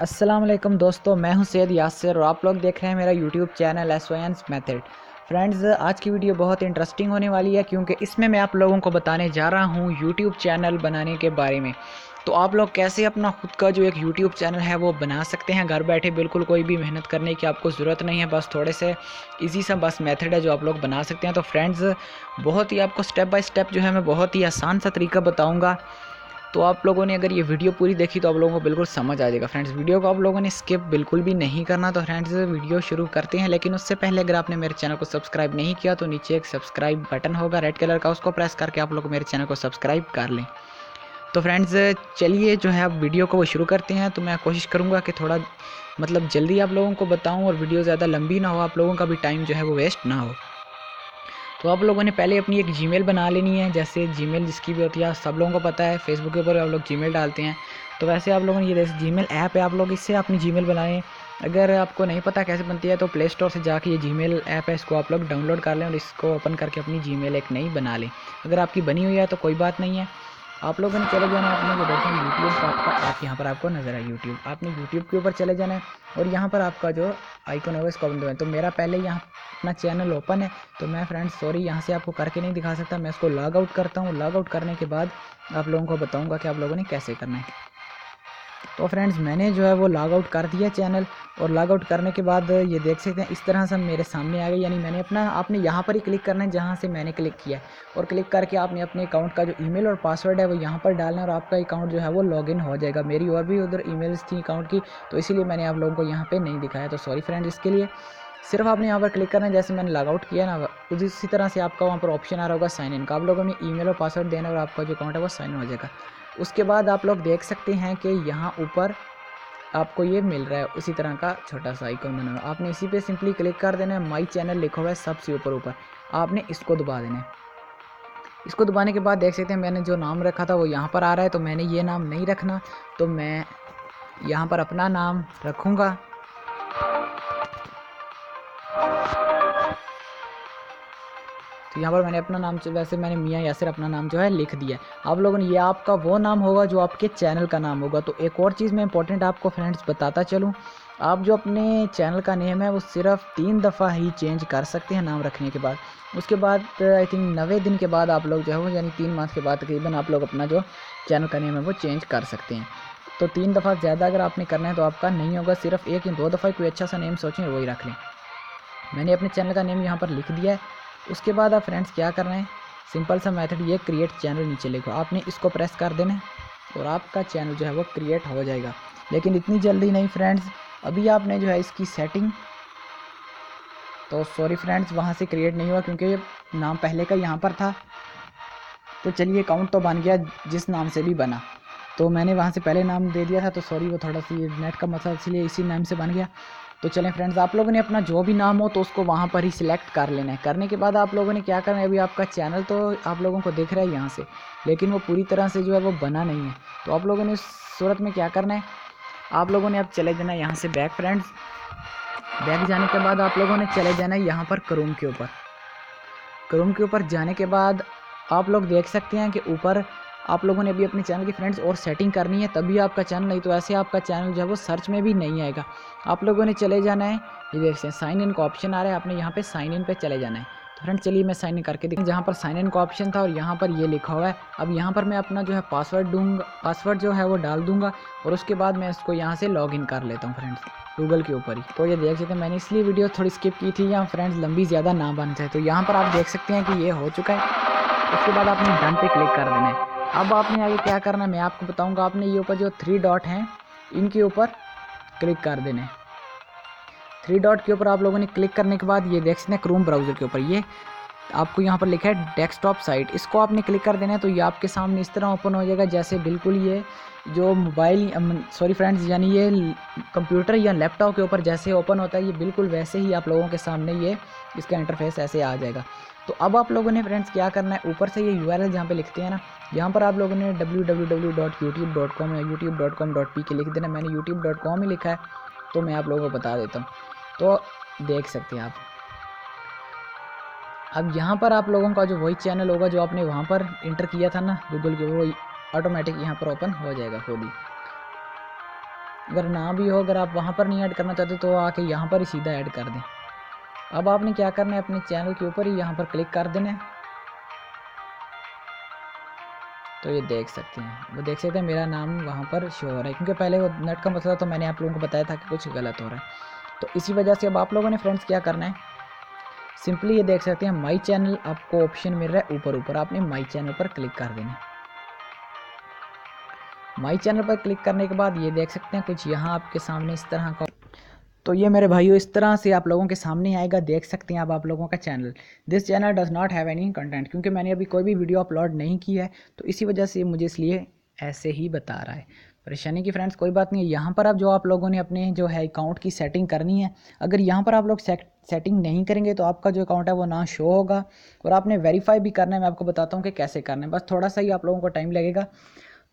अस्सलाम वालेकुम दोस्तों, मैं हूं सैयद यासिर और आप लोग देख रहे हैं मेरा यूट्यूब चैनल एसवायंस मेथड। फ्रेंड्स, आज की वीडियो बहुत इंटरेस्टिंग होने वाली है क्योंकि इसमें मैं आप लोगों को बताने जा रहा हूं यूट्यूब चैनल बनाने के बारे में। तो आप लोग कैसे अपना खुद का जो एक यूट्यूब चैनल है वो बना सकते हैं घर बैठे। बिल्कुल कोई भी मेहनत करने की आपको ज़रूरत नहीं है, बस थोड़े से इजी सा बस मेथड है जो आप लोग बना सकते हैं। तो फ्रेंड्स, बहुत ही आपको स्टेप बाय स्टेप जो है मैं बहुत ही आसान सा तरीका बताऊँगा। तो आप लोगों ने अगर ये वीडियो पूरी देखी तो आप लोगों को बिल्कुल समझ आ जाएगा। फ्रेंड्स, वीडियो को आप लोगों ने स्किप बिल्कुल भी नहीं करना। तो फ्रेंड्स, वीडियो शुरू करते हैं, लेकिन उससे पहले अगर आपने मेरे चैनल को सब्सक्राइब नहीं किया तो नीचे एक सब्सक्राइब बटन होगा रेड कलर का, उसको प्रेस करके आप लोग मेरे चैनल को सब्सक्राइब कर लें। तो फ्रेंड्स, चलिए जो है अब वीडियो को वो शुरू करते हैं। तो मैं कोशिश करूँगा कि थोड़ा जल्दी आप लोगों को बताऊँ और वीडियो ज़्यादा लंबी ना हो, आप लोगों का भी टाइम जो है वो वेस्ट ना हो। तो आप लोगों ने पहले अपनी एक जीमेल बना लेनी है। जैसे जीमेल जिसकी भी होती है सब लोगों को पता है, फेसबुक के ऊपर आप लोग जीमेल डालते हैं। तो वैसे आप लोगों ने ये जैसे जीमेल ऐप है, आप लोग इससे अपनी जीमेल बनाएं। अगर आपको नहीं पता कैसे बनती है तो प्ले स्टोर से जाके ये जीमेल ऐप है, इसको आप लोग डाउनलोड कर लें और इसको ओपन करके अपनी जीमेल एक नई बना लें। अगर आपकी बनी हुई है तो कोई बात नहीं है, आप लोगों ने चले जाना है अपने जो देखते हैं यूट्यूब का आपका ऐप यहाँ पर आपको नज़र है यूट्यूब। आपने यूट्यूब के ऊपर चले जाना है और यहाँ पर आपका जो आइकन होगा इसको ओपन करना है। तो मेरा पहले यहाँ अपना चैनल ओपन है, तो मैं फ्रेंड्स सॉरी यहाँ से आपको करके नहीं दिखा सकता। मैं इसको लॉग आउट करता हूँ। लॉग आउट करने के बाद आप लोगों को बताऊँगा कि आप लोगों ने कैसे करना है। तो फ्रेंड्स, मैंने जो है वो लॉग आउट कर दिया चैनल, और लॉग आउट करने के बाद ये देख सकते हैं इस तरह से मेरे सामने आ गए। यानी मैंने अपना आपने यहाँ पर ही क्लिक करना है जहाँ से मैंने क्लिक किया है, और क्लिक करके आपने अपने अकाउंट का जो ईमेल और पासवर्ड है वो यहाँ पर डालना है और आपका अकाउंट जो है वो लॉगिन हो जाएगा। मेरी और भी उधर ईमेल्स थी अकाउंट की, तो इसीलिए मैंने आप लोगों को यहाँ पर नहीं दिखाया। तो सॉरी फ्रेंड्स इसके लिए। सिर्फ आपने यहाँ पर क्लिक करना है जैसे मैंने लॉग आउट किया ना, उसी तरह से आपका वहाँ पर ऑप्शन आ रहा होगा साइन इन का। आप लोगों ने ईमेल और पासवर्ड देना और आपका जो अकाउंट है वो साइन इन हो जाएगा। उसके बाद आप लोग देख सकते हैं कि यहाँ ऊपर आपको ये मिल रहा है उसी तरह का छोटा सा आइकन बना हुआ। आपने इसी पे सिंपली क्लिक कर देना है। माई चैनल लिखा हुआ है सबसे ऊपर आपने इसको दबा देना है। इसको दबाने के बाद देख सकते हैं मैंने जो नाम रखा था वो यहाँ पर आ रहा है, तो मैंने ये नाम नहीं रखना, तो मैं यहाँ पर अपना नाम रखूँगा। तो यहाँ पर मैंने अपना नाम वैसे मैंने मियाँ यासिर अपना नाम जो है लिख दिया है। आप लोगों ने ये आपका वो नाम होगा जो आपके चैनल का नाम होगा। तो एक और चीज़ मैं इंपॉर्टेंट आपको फ्रेंड्स बताता चलूँ, आप जो अपने चैनल का नेम है वो सिर्फ 3 दफ़ा ही चेंज कर सकते हैं नाम रखने के बाद। उसके बाद आई थिंक 90 दिन के बाद आप लोग जो है वो यानी 3 माह के बाद तकरीबन आप लोग अपना जो चैनल का नेम है वो चेंज कर सकते हैं। तो 3 दफ़ा ज़्यादा अगर आपने करना है तो आपका नहीं होगा, सिर्फ 1 या 2 दफ़ा कोई अच्छा सा नेम सोचें वही रख लें। मैंने अपने चैनल का नेम यहाँ पर लिख दिया है। उसके बाद आप फ्रेंड्स क्या करना है, सिंपल सा मेथड, ये क्रिएट चैनल नीचे लिखो, आपने इसको प्रेस कर देना है और आपका चैनल जो है वो क्रिएट हो जाएगा। लेकिन इतनी जल्दी नहीं फ्रेंड्स, अभी आपने जो है इसकी सेटिंग, तो सॉरी फ्रेंड्स वहाँ से क्रिएट नहीं हुआ क्योंकि ये नाम पहले का यहाँ पर था। तो चलिए अकाउंट तो बन गया जिस नाम से भी बना, तो मैंने वहाँ से पहले नाम दे दिया था, तो सॉरी वो थोड़ा सा ये नेट का मसला इसलिए इसी नाम से बन गया। तो चलें फ्रेंड्स, आप लोगों ने अपना जो भी नाम हो तो उसको वहाँ पर ही सिलेक्ट कर लेना है। करने के बाद आप लोगों ने क्या करना है, अभी आपका चैनल तो आप लोगों को दिख रहा है यहाँ से, लेकिन वो पूरी तरह से जो है वो बना नहीं है। तो आप लोगों ने उस सूरत में क्या करना है, आप लोगों ने अब चले जाना है यहाँ से बैक। फ्रेंड्स, बैक जाने के बाद आप लोगों ने चले जाना है यहाँ पर क्रोम के ऊपर। क्रोम के ऊपर जाने के बाद आप लोग देख सकते हैं कि ऊपर आप लोगों ने अभी अपने चैनल की फ्रेंड्स और सेटिंग करनी है तभी आपका चैनल, नहीं तो ऐसे आपका चैनल जो है वो सर्च में भी नहीं आएगा। आप लोगों ने चले जाना है, ये देखते हैं साइन इन का ऑप्शन आ रहा है, आपने यहाँ पे साइन इन पे चले जाना है। तो फ्रेंड्स चलिए मैं साइन इन करके देखिए, जहाँ पर साइन इन का ऑप्शन था और यहाँ पर ये लिखा हुआ है। अब यहाँ पर मैं अपना जो है पासवर्ड जो है वो डाल दूँगा और उसके बाद मैं इसको यहाँ से लॉग इन कर लेता हूँ फ्रेंड्स गूगल के ऊपर ही। तो ये देख सकते हैं मैंने इसलिए वीडियो थोड़ी स्किप की थी यहाँ फ्रेंड्स लंबी ज़्यादा ना बन जाए। तो यहाँ पर आप देख सकते हैं कि ये हो चुका है। उसके बाद आपने डन पे क्लिक कर देना है। अब आपने आगे क्या करना है मैं आपको बताऊंगा। आपने ये ऊपर जो 3 डॉट हैं इनके ऊपर क्लिक कर देना है। 3 डॉट के ऊपर आप लोगों ने क्लिक करने के बाद ये देख सकते हैं क्रोम ब्राउज़र के ऊपर ये आपको यहाँ पर लिखा है डेस्कटॉप साइट, इसको आपने क्लिक कर देना है। तो ये आपके सामने इस तरह ओपन हो जाएगा जैसे बिल्कुल ये जो मोबाइल सॉरी फ्रेंड्स यानी ये कंप्यूटर या लैपटॉप के ऊपर जैसे ओपन होता है ये बिल्कुल वैसे ही आप लोगों के सामने ये इसका इंटरफेस ऐसे आ जाएगा। तो अब आप लोगों ने फ्रेंड्स क्या करना है, ऊपर से ये URL जहाँ पे लिखते हैं ना, यहाँ पर आप लोगों ने www.youtube.com या youtube.com.pk लिख देना। मैंने youtube.com ही लिखा है, तो मैं आप लोगों को बता देता हूँ। तो देख सकते हैं आप, अब यहाँ पर आप लोगों का जो वही चैनल होगा जो आपने वहाँ पर इंटर किया था ना गूगल के, वो ऑटोमेटिक यहाँ पर ओपन हो जाएगा खुद ही। अगर ना भी हो, अगर आप वहाँ पर नहीं ऐड करना चाहते तो आके यहाँ पर ही सीधा ऐड कर दें। अब आपने क्या करना है, अपने चैनल के ऊपर ही यहाँ पर क्लिक कर देना है। तो ये देख सकते हैं, वो देख सकते हैं मेरा नाम वहाँ पर शो हो रहा है, क्योंकि पहले वो नेट का मसला तो मैंने आप लोगों को बताया था कि कुछ गलत हो रहा है। तो इसी वजह से अब आप लोगों ने फ्रेंड्स क्या करना है, सिंपली ये देख सकते हैं माई चैनल आपको ऑप्शन मिल रहा है ऊपर ऊपर, आपने माई चैनल पर क्लिक कर देना है। माई चैनल पर क्लिक करने के बाद ये देख सकते हैं कुछ यहाँ आपके सामने इस तरह का, तो ये मेरे भाइयों इस तरह से आप लोगों के सामने आएगा। देख सकते हैं अब आप लोगों का channel, this channel does not have any content, क्योंकि मैंने अभी कोई भी वीडियो अपलोड नहीं की है तो इसी वजह से मुझे इसलिए ऐसे ही बता रहा है। परेशानी की फ्रेंड्स कोई बात नहीं है। यहाँ पर अब जो आप लोगों ने अपने जो है अकाउंट की सेटिंग करनी है, अगर यहाँ पर आप लोग सेटिंग नहीं करेंगे तो आपका जो अकाउंट है वो ना शो होगा, और आपने वेरीफाई भी करना है। मैं आपको बताता हूँ कि कैसे करना है, बस थोड़ा सा ही आप लोगों को टाइम लगेगा।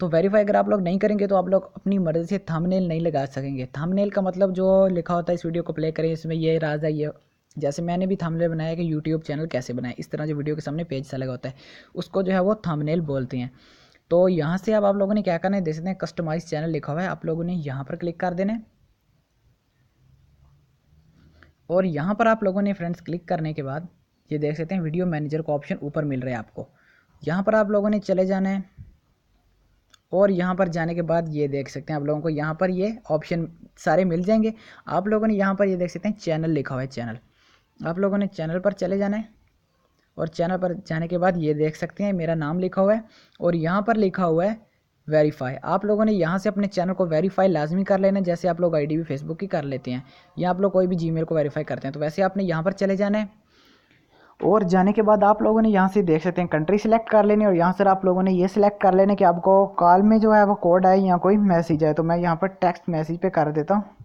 तो वेरीफाई अगर आप लोग नहीं करेंगे तो आप लोग अपनी मर्ज़ी से थंबनेल नहीं लगा सकेंगे। थंबनेल का मतलब जो लिखा होता है इस वीडियो को प्ले करें, इसमें ये राज है, ये जैसे मैंने भी थंबनेल बनाया कि यूट्यूब चैनल कैसे बनाए, इस तरह जो वीडियो के सामने पेज सा लगा होता है उसको जो है वो थंबनेल बोलते हैं। तो यहाँ से अब आप लोगों ने क्या करना है, देख सकते हैं कस्टमाइज चैनल लिखा हुआ है, आप लोगों ने यहाँ पर क्लिक कर देना है। और यहाँ पर आप लोगों ने फ्रेंड्स क्लिक करने के बाद ये देख सकते हैं वीडियो मैनेजर का ऑप्शन ऊपर मिल रहा है आपको, यहाँ पर आप लोगों ने चले जाना है। और यहाँ पर जाने के बाद ये देख सकते हैं आप लोगों को यहाँ पर ये ऑप्शन सारे मिल जाएंगे। आप लोगों ने यहाँ पर ये देख सकते हैं चैनल लिखा हुआ है, चैनल आप लोगों ने चैनल पर चले जाना है। और चैनल पर जाने के बाद ये देख सकते हैं मेरा नाम लिखा हुआ है और यहाँ पर लिखा हुआ है वेरीफाई। आप लोगों ने यहाँ से अपने चैनल को वेरीफाई लाजमी कर लेना है, जैसे आप लोग आईडी भी फेसबुक की कर लेते हैं या आप लोग कोई भी जीमेल को वेरीफाई करते हैं, तो वैसे आपने यहाँ पर चले जाना है। और जाने के बाद आप लोगों ने यहाँ से देख सकते हैं कंट्री सेलेक्ट कर लेनी, और यहाँ से आप लोगों ने ये सिलेक्ट कर लेना कि आपको कॉल में जो है वो कोड आए या कोई मैसेज आए। तो मैं यहाँ पर टेक्स्ट मैसेज पे कर देता हूँ।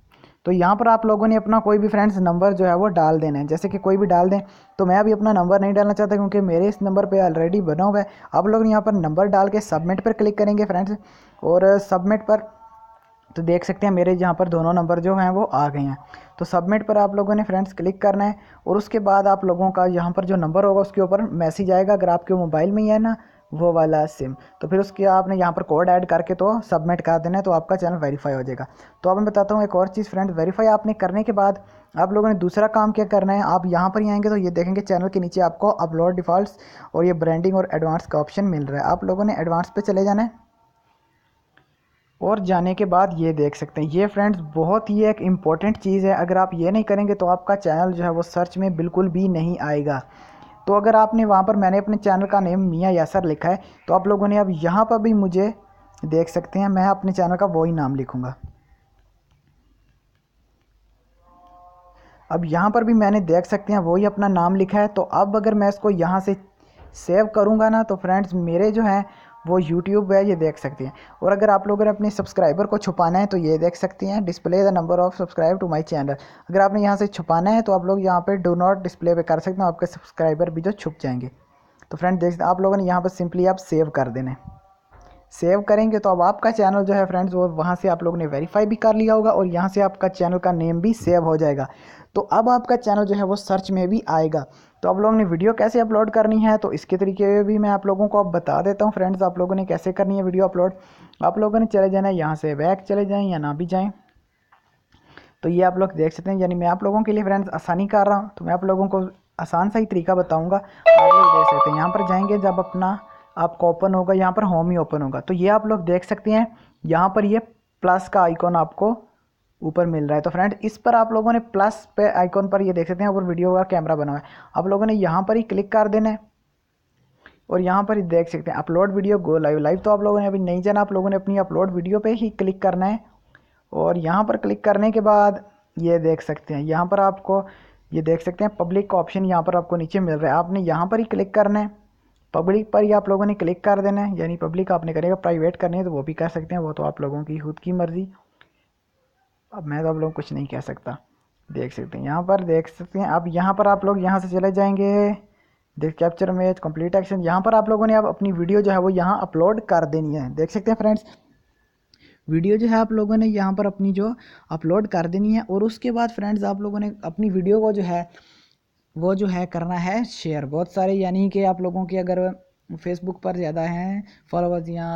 तो यहाँ पर आप लोगों ने अपना कोई भी फ्रेंड्स नंबर जो है वो डाल देना है, जैसे कि कोई भी डाल दें। तो मैं अभी अपना नंबर नहीं डालना चाहता क्योंकि मेरे इस नंबर पे ऑलरेडी बना हुआ है। आप लोग यहाँ पर नंबर डाल के सबमिट पर क्लिक करेंगे फ्रेंड्स, और सबमिट पर तो देख सकते हैं मेरे यहाँ पर दोनों नंबर जो हैं वो आ गए हैं। तो सबमिट पर आप लोगों ने फ्रेंड्स क्लिक करना है, और उसके बाद आप लोगों का यहाँ पर जो नंबर होगा उसके ऊपर मैसेज आएगा, अगर आपके मोबाइल में ही है ना वो वाला सिम, तो फिर उसके आपने यहाँ पर कोड ऐड करके तो सबमिट कर देना है, तो आपका चैनल वेरीफाई हो जाएगा। तो अब मैं बताता हूँ एक और चीज़ फ्रेंड्स, वेरीफाई आपने करने के बाद आप लोगों ने दूसरा काम क्या करना है, आप यहाँ पर ही आएंगे तो ये देखेंगे चैनल के नीचे आपको अपलोड डिफ़ॉल्ट्स और ये ब्रांडिंग और एडवांस का ऑप्शन मिल रहा है। आप लोगों ने एडवांस पे चले जाना है। और जाने के बाद ये देख सकते हैं, ये फ्रेंड्स बहुत ही एक इम्पॉर्टेंट चीज़ है, अगर आप ये नहीं करेंगे तो आपका चैनल जो है वो सर्च में बिल्कुल भी नहीं आएगा। तो अगर आपने वहाँ पर, मैंने अपने चैनल का नेम मियाँ यासर लिखा है, तो आप लोगों ने अब यहाँ पर भी मुझे देख सकते हैं मैं अपने चैनल का वही नाम लिखूँगा। अब यहाँ पर भी मैंने देख सकते हैं वही अपना नाम लिखा है। तो अब अगर मैं इसको यहाँ से सेव करूँगा ना तो फ्रेंड्स मेरे जो हैं वो यूट्यूब है, ये देख सकते हैं। और अगर आप लोगों ने अपने सब्सक्राइबर को छुपाना है तो ये देख सकते हैं display the number of subscribe to my channel. अगर आपने यहाँ से छुपाना है तो आप लोग यहाँ पे डू नॉट डिस्प्ले पे कर सकते हैं, आपके सब्सक्राइबर भी जो छुप जाएंगे। तो फ्रेंड देख सकते हैं आप लोगों ने यहाँ पर सिंपली आप सेव कर देना है। सेव करेंगे तो अब आपका चैनल जो है फ्रेंड्स वो वहाँ से आप लोगों ने वेरीफाई भी कर लिया होगा, और यहाँ से आपका चैनल का नेम भी सेव हो जाएगा। तो अब आपका चैनल जो है वो सर्च में भी आएगा। तो आप लोगों ने वीडियो कैसे अपलोड करनी है तो इसके तरीके भी मैं आप लोगों को अब बता देता हूँ फ्रेंड्स, आप लोगों ने कैसे करनी है वीडियो अपलोड। आप लोगों ने चले जाना है, यहाँ से बैक चले जाएँ या ना भी जाएँ। तो ये आप लोग देख सकते हैं, यानी मैं आप लोगों के लिए फ्रेंड्स आसानी कर रहा हूँ, तो मैं आप लोगों को आसान सा ही तरीका बताऊँगा। आप लोग देख सकते हैं यहाँ पर जाएँगे, जब अपना आपको ओपन होगा, यहाँ पर होम ही ओपन होगा, तो ये आप लोग देख सकते हैं यहाँ पर ये प्लस का आइकॉन आपको ऊपर मिल रहा है। तो फ्रेंड इस पर आप लोगों ने प्लस पे आइकॉन पर ये देख सकते हैं ऊपर वीडियो का कैमरा बना हुआ है, आप लोगों ने यहाँ पर ही क्लिक कर देना है। और यहाँ पर ही देख सकते हैं upload video go live, live तो आप लोगों ने अभी नहीं जाना, आप लोगों ने अपनी अपलोड वीडियो पे ही क्लिक करना है। और यहाँ पर क्लिक करने के बाद ये देख सकते हैं यहाँ पर आपको ये देख सकते हैं पब्लिक का ऑप्शन यहाँ पर आपको नीचे मिल रहा है, आपने यहाँ पर ही क्लिक करना है। पब्लिक पर ही आप लोगों ने क्लिक कर देना है, यानी पब्लिक आपने करेगा, प्राइवेट करनी है तो वो भी कर सकते हैं, वो तो आप लोगों की खुद की मर्ज़ी। अब मैं तो आप लोगों को कुछ नहीं कह सकता। देख सकते हैं यहाँ पर देख सकते हैं, अब यहाँ पर आप लोग यहाँ से चले जाएंगे, देख कैप्चर इमेज कंप्लीट एक्शन, यहाँ पर आप लोगों ने अब अपनी वीडियो जो है वो यहाँ अपलोड कर देनी है। देख सकते हैं फ्रेंड्स वीडियो जो है आप लोगों ने यहाँ पर अपनी जो अपलोड कर देनी है। और उसके बाद फ्रेंड्स आप लोगों ने अपनी वीडियो को जो है वो जो है करना है शेयर बहुत सारे, यानी कि आप लोगों की अगर फेसबुक पर ज़्यादा हैं फॉलोवर्स या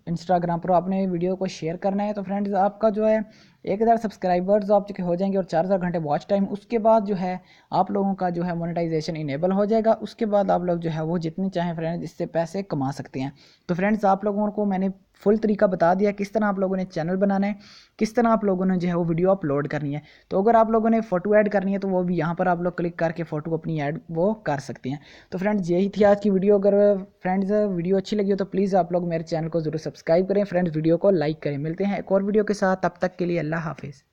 इंस्टाग्राम पर आपने वीडियो को शेयर करना है तो फ्रेंड्स आपका जो है 1000 सब्सक्राइबर्स आप चुके हो जाएंगे और 4000 घंटे वॉच टाइम, उसके बाद जो है आप लोगों का जो है मोनेटाइजेशन इनेबल हो जाएगा। उसके बाद आप लोग जो है वो जितने चाहें फ्रेंड्स इससे पैसे कमा सकते हैं। तो फ्रेंड्स आप लोगों को मैंने फुल तरीका बता दिया किस तरह आप लोगों ने चैनल बनाना है, किस तरह आप लोगों ने जो है वो वीडियो अपलोड करनी है। तो अगर आप लोगों ने फ़ोटो ऐड करनी है तो वो भी यहाँ पर आप लोग क्लिक करके फ़ोटो अपनी ऐड वो कर सकते हैं। तो फ्रेंड्स यही थी आज की वीडियो। अगर फ्रेंड्स वीडियो अच्छी लगी हो तो प्लीज़ आप लोग मेरे चैनल को ज़रूर सब्सक्राइब करें, फ्रेंड्स वीडियो को लाइक करें। मिलते हैं एक और वीडियो के साथ, तब तक के लिए अल्लाह हाफिज़।